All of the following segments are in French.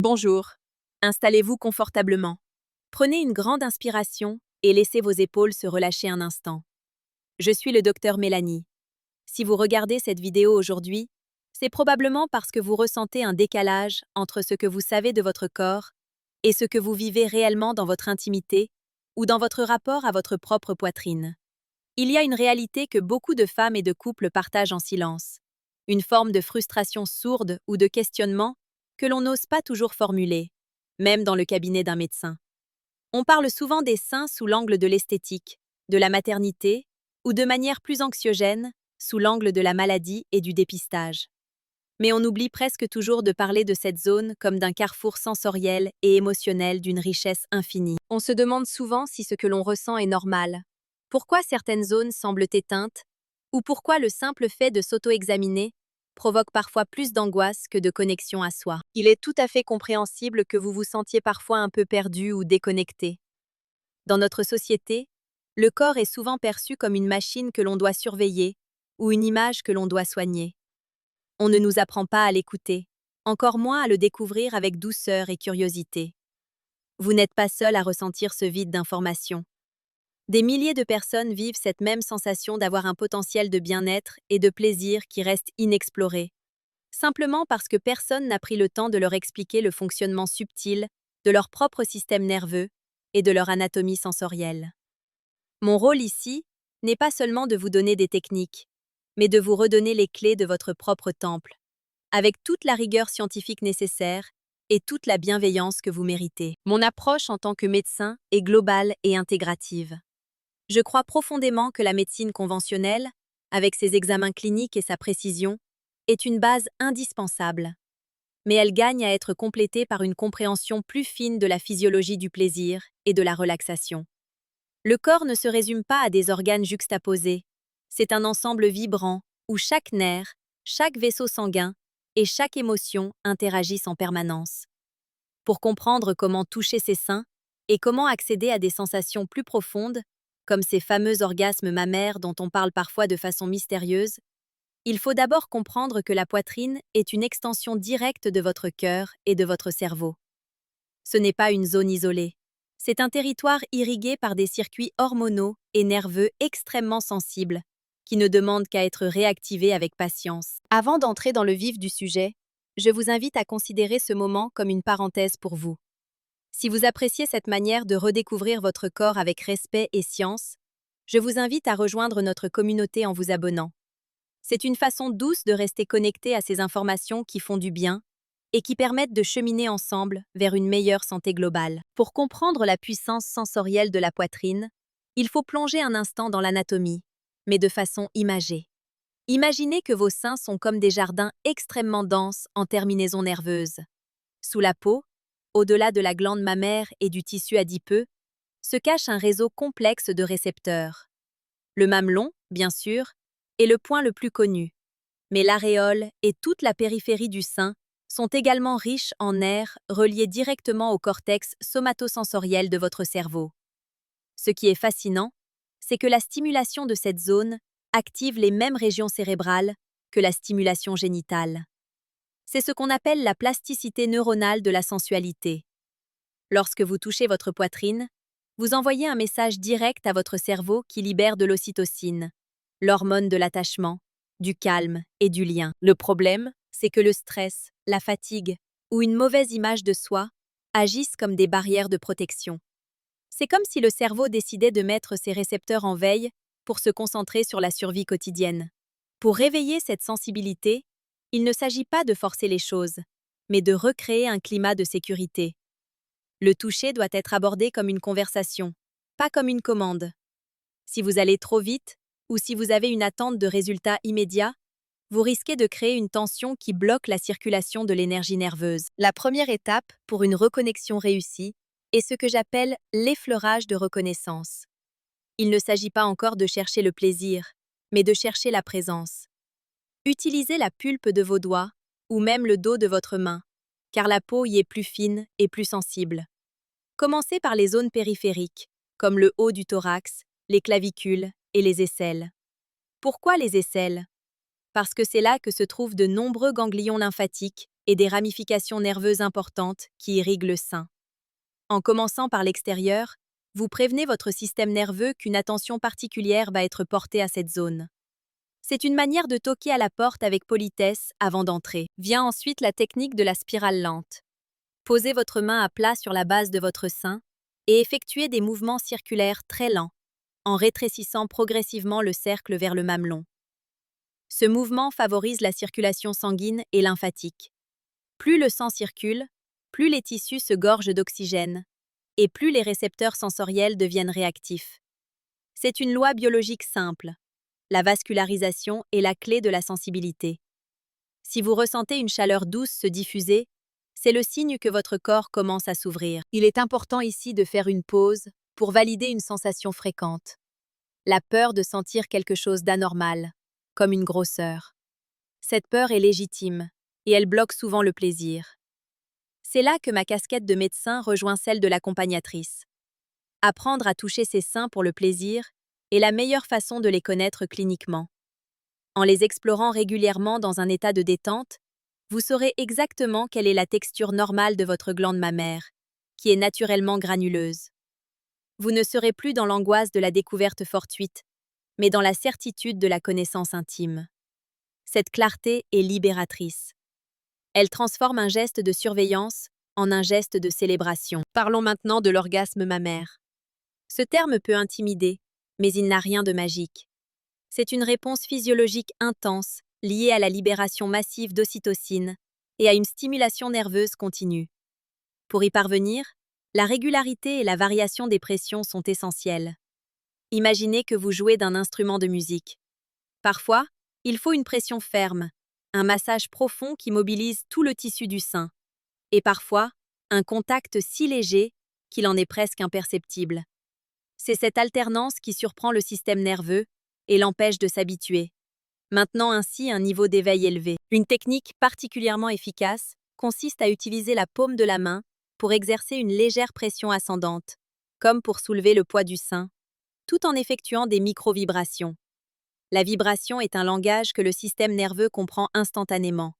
Bonjour. Installez-vous confortablement. Prenez une grande inspiration et laissez vos épaules se relâcher un instant. Je suis le docteur Mélanie. Si vous regardez cette vidéo aujourd'hui, c'est probablement parce que vous ressentez un décalage entre ce que vous savez de votre corps et ce que vous vivez réellement dans votre intimité ou dans votre rapport à votre propre poitrine. Il y a une réalité que beaucoup de femmes et de couples partagent en silence. Une forme de frustration sourde ou de questionnement que l'on n'ose pas toujours formuler, même dans le cabinet d'un médecin. On parle souvent des seins sous l'angle de l'esthétique, de la maternité, ou de manière plus anxiogène, sous l'angle de la maladie et du dépistage. Mais on oublie presque toujours de parler de cette zone comme d'un carrefour sensoriel et émotionnel d'une richesse infinie. On se demande souvent si ce que l'on ressent est normal. Pourquoi certaines zones semblent éteintes, ou pourquoi le simple fait de s'auto-examiner provoque parfois plus d'angoisse que de connexion à soi. Il est tout à fait compréhensible que vous vous sentiez parfois un peu perdu ou déconnecté. Dans notre société, le corps est souvent perçu comme une machine que l'on doit surveiller ou une image que l'on doit soigner. On ne nous apprend pas à l'écouter, encore moins à le découvrir avec douceur et curiosité. Vous n'êtes pas seul à ressentir ce vide d'information. Des milliers de personnes vivent cette même sensation d'avoir un potentiel de bien-être et de plaisir qui reste inexploré, simplement parce que personne n'a pris le temps de leur expliquer le fonctionnement subtil de leur propre système nerveux et de leur anatomie sensorielle. Mon rôle ici n'est pas seulement de vous donner des techniques, mais de vous redonner les clés de votre propre temple, avec toute la rigueur scientifique nécessaire et toute la bienveillance que vous méritez. Mon approche en tant que médecin est globale et intégrative. Je crois profondément que la médecine conventionnelle, avec ses examens cliniques et sa précision, est une base indispensable. Mais elle gagne à être complétée par une compréhension plus fine de la physiologie du plaisir et de la relaxation. Le corps ne se résume pas à des organes juxtaposés. C'est un ensemble vibrant où chaque nerf, chaque vaisseau sanguin et chaque émotion interagissent en permanence. Pour comprendre comment toucher ses seins et comment accéder à des sensations plus profondes, comme ces fameux orgasmes mammaires dont on parle parfois de façon mystérieuse, il faut d'abord comprendre que la poitrine est une extension directe de votre cœur et de votre cerveau. Ce n'est pas une zone isolée. C'est un territoire irrigué par des circuits hormonaux et nerveux extrêmement sensibles, qui ne demandent qu'à être réactivés avec patience. Avant d'entrer dans le vif du sujet, je vous invite à considérer ce moment comme une parenthèse pour vous. Si vous appréciez cette manière de redécouvrir votre corps avec respect et science, je vous invite à rejoindre notre communauté en vous abonnant. C'est une façon douce de rester connecté à ces informations qui font du bien et qui permettent de cheminer ensemble vers une meilleure santé globale. Pour comprendre la puissance sensorielle de la poitrine, il faut plonger un instant dans l'anatomie, mais de façon imagée. Imaginez que vos seins sont comme des jardins extrêmement denses en terminaisons nerveuses. Sous la peau, au-delà de la glande mammaire et du tissu adipeux, se cache un réseau complexe de récepteurs. Le mamelon, bien sûr, est le point le plus connu, mais l'aréole et toute la périphérie du sein sont également riches en nerfs reliés directement au cortex somatosensoriel de votre cerveau. Ce qui est fascinant, c'est que la stimulation de cette zone active les mêmes régions cérébrales que la stimulation génitale. C'est ce qu'on appelle la plasticité neuronale de la sensualité. Lorsque vous touchez votre poitrine, vous envoyez un message direct à votre cerveau qui libère de l'ocytocine, l'hormone de l'attachement, du calme et du lien. Le problème, c'est que le stress, la fatigue ou une mauvaise image de soi agissent comme des barrières de protection. C'est comme si le cerveau décidait de mettre ses récepteurs en veille pour se concentrer sur la survie quotidienne. Pour réveiller cette sensibilité, il ne s'agit pas de forcer les choses, mais de recréer un climat de sécurité. Le toucher doit être abordé comme une conversation, pas comme une commande. Si vous allez trop vite ou si vous avez une attente de résultats immédiats, vous risquez de créer une tension qui bloque la circulation de l'énergie nerveuse. La première étape pour une reconnexion réussie est ce que j'appelle l'effleurage de reconnaissance. Il ne s'agit pas encore de chercher le plaisir, mais de chercher la présence. Utilisez la pulpe de vos doigts ou même le dos de votre main, car la peau y est plus fine et plus sensible. Commencez par les zones périphériques, comme le haut du thorax, les clavicules et les aisselles. Pourquoi les aisselles? Parce que c'est là que se trouvent de nombreux ganglions lymphatiques et des ramifications nerveuses importantes qui irriguent le sein. En commençant par l'extérieur, vous prévenez votre système nerveux qu'une attention particulière va être portée à cette zone. C'est une manière de toquer à la porte avec politesse avant d'entrer. Vient ensuite la technique de la spirale lente. Posez votre main à plat sur la base de votre sein et effectuez des mouvements circulaires très lents, en rétrécissant progressivement le cercle vers le mamelon. Ce mouvement favorise la circulation sanguine et lymphatique. Plus le sang circule, plus les tissus se gorgent d'oxygène, et plus les récepteurs sensoriels deviennent réactifs. C'est une loi biologique simple. La vascularisation est la clé de la sensibilité. Si vous ressentez une chaleur douce se diffuser, c'est le signe que votre corps commence à s'ouvrir. Il est important ici de faire une pause pour valider une sensation fréquente. La peur de sentir quelque chose d'anormal, comme une grosseur. Cette peur est légitime, et elle bloque souvent le plaisir. C'est là que ma casquette de médecin rejoint celle de l'accompagnatrice. Apprendre à toucher ses seins pour le plaisir est la meilleure façon de les connaître cliniquement. En les explorant régulièrement dans un état de détente, vous saurez exactement quelle est la texture normale de votre glande mammaire, qui est naturellement granuleuse. Vous ne serez plus dans l'angoisse de la découverte fortuite, mais dans la certitude de la connaissance intime. Cette clarté est libératrice. Elle transforme un geste de surveillance en un geste de célébration. Parlons maintenant de l'orgasme mammaire. Ce terme peut intimider, mais il n'a rien de magique. C'est une réponse physiologique intense liée à la libération massive d'ocytocine et à une stimulation nerveuse continue. Pour y parvenir, la régularité et la variation des pressions sont essentielles. Imaginez que vous jouez d'un instrument de musique. Parfois, il faut une pression ferme, un massage profond qui mobilise tout le tissu du sein, et parfois, un contact si léger qu'il en est presque imperceptible. C'est cette alternance qui surprend le système nerveux et l'empêche de s'habituer, maintenant ainsi un niveau d'éveil élevé. Une technique particulièrement efficace consiste à utiliser la paume de la main pour exercer une légère pression ascendante, comme pour soulever le poids du sein, tout en effectuant des micro-vibrations. La vibration est un langage que le système nerveux comprend instantanément.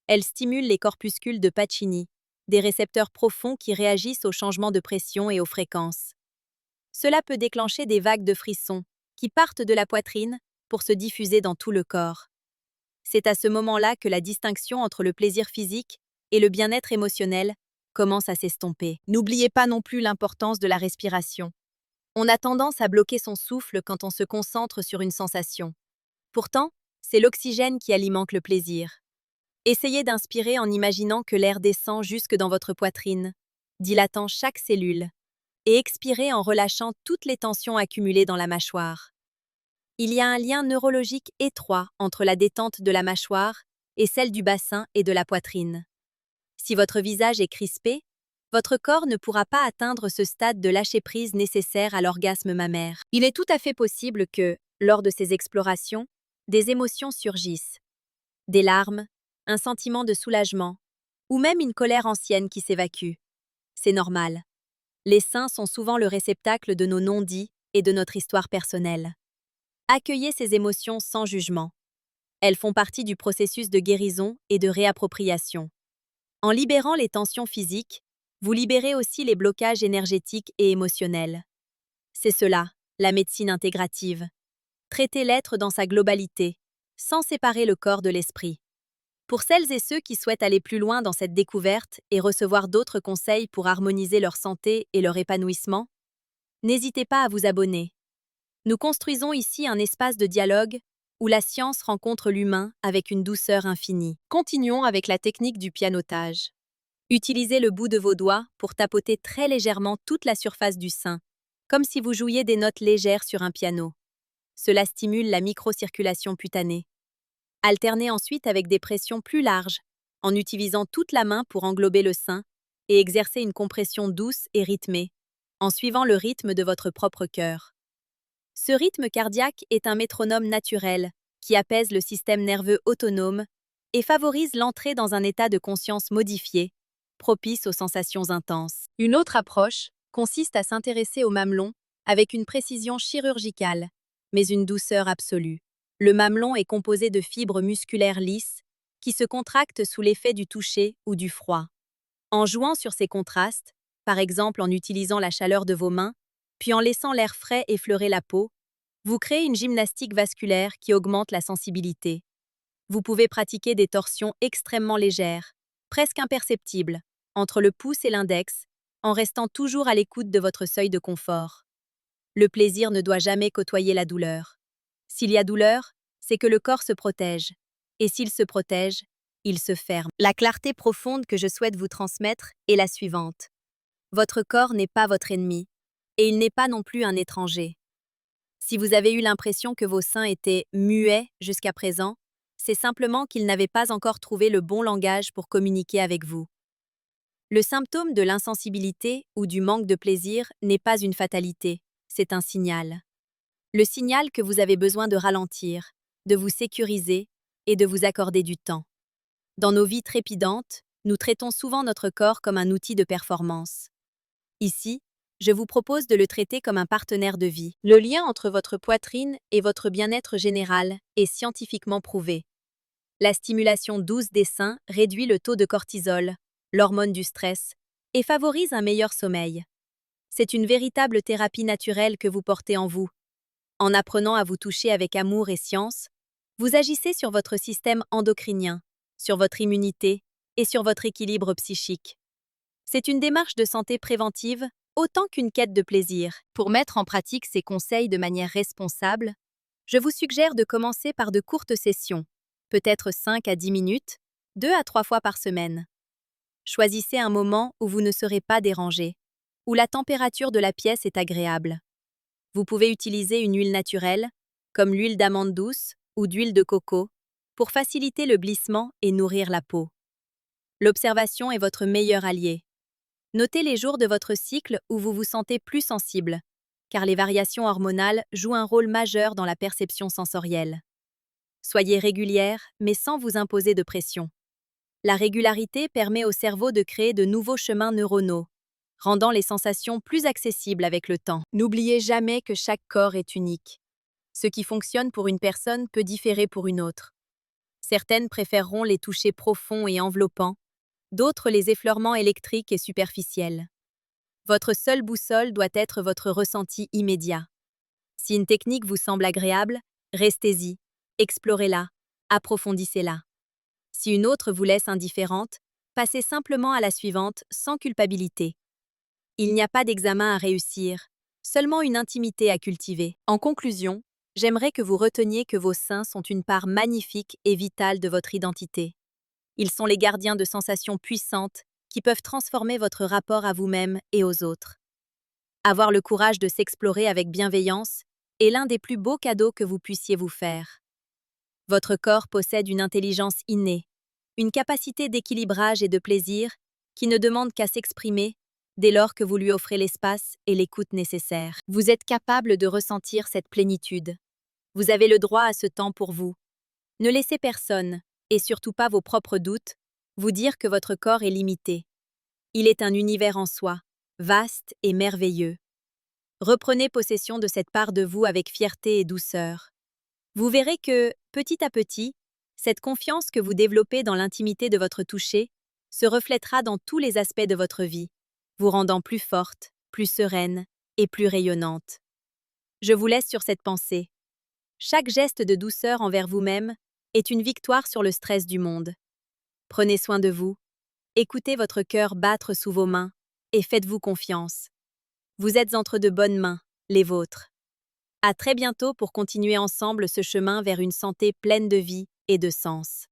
Elle stimule les corpuscules de Pacini, des récepteurs profonds qui réagissent aux changements de pression et aux fréquences. Cela peut déclencher des vagues de frissons qui partent de la poitrine pour se diffuser dans tout le corps. C'est à ce moment-là que la distinction entre le plaisir physique et le bien-être émotionnel commence à s'estomper. N'oubliez pas non plus l'importance de la respiration. On a tendance à bloquer son souffle quand on se concentre sur une sensation. Pourtant, c'est l'oxygène qui alimente le plaisir. Essayez d'inspirer en imaginant que l'air descend jusque dans votre poitrine, dilatant chaque cellule, et expirez en relâchant toutes les tensions accumulées dans la mâchoire. Il y a un lien neurologique étroit entre la détente de la mâchoire et celle du bassin et de la poitrine. Si votre visage est crispé, votre corps ne pourra pas atteindre ce stade de lâcher-prise nécessaire à l'orgasme mammaire. Il est tout à fait possible que, lors de ces explorations, des émotions surgissent. Des larmes, un sentiment de soulagement, ou même une colère ancienne qui s'évacue. C'est normal. Les seins sont souvent le réceptacle de nos non-dits et de notre histoire personnelle. Accueillez ces émotions sans jugement. Elles font partie du processus de guérison et de réappropriation. En libérant les tensions physiques, vous libérez aussi les blocages énergétiques et émotionnels. C'est cela, la médecine intégrative. Traiter l'être dans sa globalité, sans séparer le corps de l'esprit. Pour celles et ceux qui souhaitent aller plus loin dans cette découverte et recevoir d'autres conseils pour harmoniser leur santé et leur épanouissement, n'hésitez pas à vous abonner. Nous construisons ici un espace de dialogue où la science rencontre l'humain avec une douceur infinie. Continuons avec la technique du pianotage. Utilisez le bout de vos doigts pour tapoter très légèrement toute la surface du sein, comme si vous jouiez des notes légères sur un piano. Cela stimule la microcirculation cutanée. Alternez ensuite avec des pressions plus larges, en utilisant toute la main pour englober le sein et exercer une compression douce et rythmée, en suivant le rythme de votre propre cœur. Ce rythme cardiaque est un métronome naturel qui apaise le système nerveux autonome et favorise l'entrée dans un état de conscience modifié, propice aux sensations intenses. Une autre approche consiste à s'intéresser au mamelon avec une précision chirurgicale, mais une douceur absolue. Le mamelon est composé de fibres musculaires lisses qui se contractent sous l'effet du toucher ou du froid. En jouant sur ces contrastes, par exemple en utilisant la chaleur de vos mains, puis en laissant l'air frais effleurer la peau, vous créez une gymnastique vasculaire qui augmente la sensibilité. Vous pouvez pratiquer des torsions extrêmement légères, presque imperceptibles, entre le pouce et l'index, en restant toujours à l'écoute de votre seuil de confort. Le plaisir ne doit jamais côtoyer la douleur. S'il y a douleur, c'est que le corps se protège. Et s'il se protège, il se ferme. La clarté profonde que je souhaite vous transmettre est la suivante. Votre corps n'est pas votre ennemi, et il n'est pas non plus un étranger. Si vous avez eu l'impression que vos seins étaient muets jusqu'à présent, c'est simplement qu'ils n'avaient pas encore trouvé le bon langage pour communiquer avec vous. Le symptôme de l'insensibilité ou du manque de plaisir n'est pas une fatalité, c'est un signal. Le signal que vous avez besoin de ralentir, de vous sécuriser et de vous accorder du temps. Dans nos vies trépidantes, nous traitons souvent notre corps comme un outil de performance. Ici, je vous propose de le traiter comme un partenaire de vie. Le lien entre votre poitrine et votre bien-être général est scientifiquement prouvé. La stimulation douce des seins réduit le taux de cortisol, l'hormone du stress, et favorise un meilleur sommeil. C'est une véritable thérapie naturelle que vous portez en vous. En apprenant à vous toucher avec amour et science, vous agissez sur votre système endocrinien, sur votre immunité et sur votre équilibre psychique. C'est une démarche de santé préventive autant qu'une quête de plaisir. Pour mettre en pratique ces conseils de manière responsable, je vous suggère de commencer par de courtes sessions, peut-être 5 à 10 minutes, 2 à 3 fois par semaine. Choisissez un moment où vous ne serez pas dérangé, où la température de la pièce est agréable. Vous pouvez utiliser une huile naturelle, comme l'huile d'amande douce ou d'huile de coco, pour faciliter le blissement et nourrir la peau. L'observation est votre meilleur allié. Notez les jours de votre cycle où vous vous sentez plus sensible, car les variations hormonales jouent un rôle majeur dans la perception sensorielle. Soyez régulière, mais sans vous imposer de pression. La régularité permet au cerveau de créer de nouveaux chemins neuronaux, rendant les sensations plus accessibles avec le temps. N'oubliez jamais que chaque corps est unique. Ce qui fonctionne pour une personne peut différer pour une autre. Certaines préféreront les touchés profonds et enveloppants, d'autres les effleurements électriques et superficiels. Votre seule boussole doit être votre ressenti immédiat. Si une technique vous semble agréable, restez-y, explorez-la, approfondissez-la. Si une autre vous laisse indifférente, passez simplement à la suivante sans culpabilité. Il n'y a pas d'examen à réussir, seulement une intimité à cultiver. En conclusion, j'aimerais que vous reteniez que vos seins sont une part magnifique et vitale de votre identité. Ils sont les gardiens de sensations puissantes qui peuvent transformer votre rapport à vous-même et aux autres. Avoir le courage de s'explorer avec bienveillance est l'un des plus beaux cadeaux que vous puissiez vous faire. Votre corps possède une intelligence innée, une capacité d'équilibrage et de plaisir qui ne demande qu'à s'exprimer dès lors que vous lui offrez l'espace et l'écoute nécessaires. Vous êtes capable de ressentir cette plénitude. Vous avez le droit à ce temps pour vous. Ne laissez personne, et surtout pas vos propres doutes, vous dire que votre corps est limité. Il est un univers en soi, vaste et merveilleux. Reprenez possession de cette part de vous avec fierté et douceur. Vous verrez que, petit à petit, cette confiance que vous développez dans l'intimité de votre toucher se reflètera dans tous les aspects de votre vie, vous rendant plus forte, plus sereine et plus rayonnante. Je vous laisse sur cette pensée. Chaque geste de douceur envers vous-même est une victoire sur le stress du monde. Prenez soin de vous, écoutez votre cœur battre sous vos mains et faites-vous confiance. Vous êtes entre de bonnes mains, les vôtres. À très bientôt pour continuer ensemble ce chemin vers une santé pleine de vie et de sens.